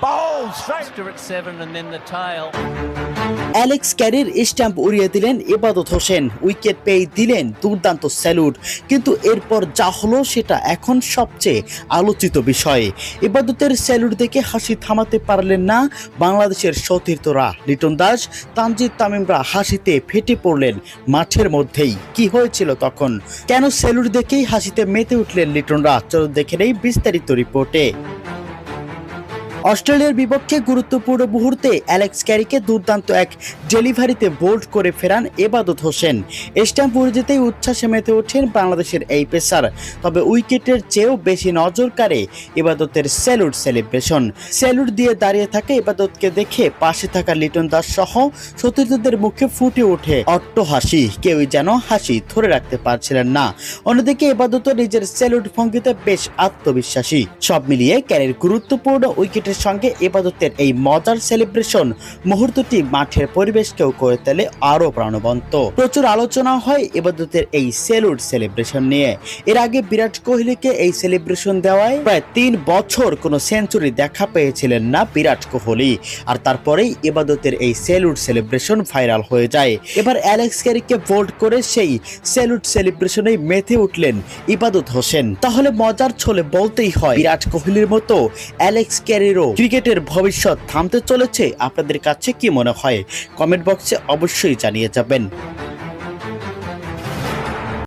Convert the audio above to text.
Bowls straight at 7 and then the tail. Alex ক্যারির stump উড়িয়ে দিলেন ইবাদত হোসেন, উইকেট পেয়ে দিলেন দুর্দান্ত স্যালুট। কিন্তু এরপর যা হলো সেটা এখন সবচেয়ে আলোচিত বিষয়। ইবাদতের স্যালুট দেখে হাসি থামাতে পারলেন না বাংলাদেশের সতীর্থরা। লিটন দাস, তানজিদ তামিমরা হাসিতে ফেটে পড়লেন মাঠের মধ্যেই। কি হয়েছিল তখন? কেন স্যালুট দেখেই হাসিতে মেতে উঠলেন লিটনরা? চলো দেখে নেই বিস্তারিত রিপোর্টে। অস্ট্রেলিয়ার বিপক্ষে গুরুত্বপূর্ণ মুহূর্তে অ্যালেক্স ক্যারিকে দুর্দান্ত এক ডেলিভারিতে বোল্ড করে ফেরান ইবাদত হোসেন। স্ট্যাম্প উড়ে যেতেই উচ্ছ্বাসে মেতে ওঠেন বাংলাদেশের এই পেসার। তবে উইকেটের চেয়েও বেশি নজর কাড়ে ইবাদতের স্যালুট সেলিব্রেশন। স্যালুট দিয়ে দাঁড়িয়ে থাকা ইবাদতকে দেখে পাশে থাকা লিটন দাস সহ সতীর্থদের মুখে ফুটে ওঠে অট্ট হাসি। কেউই যেন হাসি ধরে রাখতে পারছিলেন না। অন্যদিকে ইবাদত নিজের স্যালুট ভঙ্গিতে বেশ আত্মবিশ্বাসী। সব মিলিয়ে ক্যারির গুরুত্বপূর্ণ উইকেটের সঙ্গে ইবাদতের এই মজার সেলিব্রেশন মুহূর্তটি মাঠের পরিবেশকেও করে তোলে আরো প্রাণবন্ত। প্রচুর আলোচনা হয় ইবাদতের এই স্যালুট সেলিব্রেশন নিয়ে। এর আগে বিরাট কোহলিকে এই সেলিব্রেশন দেওয়ায় প্রায় 3 বছর কোনো সেঞ্চুরি দেখা পেয়েছিলেন না বিরাট কোহলি। আর তারপরেই ইবাদতের এই স্যালুট সেলিব্রেশন ভাইরাল হয়ে যায়। এবার অ্যালেক্স ক্যারিকে বোল্ড করে সেই স্যালুট সেলিব্রেশনে মেতে উঠলেন ইবাদত হোসেন। তাহলে মজার ছলে বলতেই হয়, বিরাট কোহলির মতো অ্যালেক্স ক্যারিরও ক্রিকেটের ভবিষ্যৎ থামতে চলেছে। আপনাদের কাছে কি মনে হয়? কমেন্ট বক্সে অবশ্যই জানিয়ে যাবেন।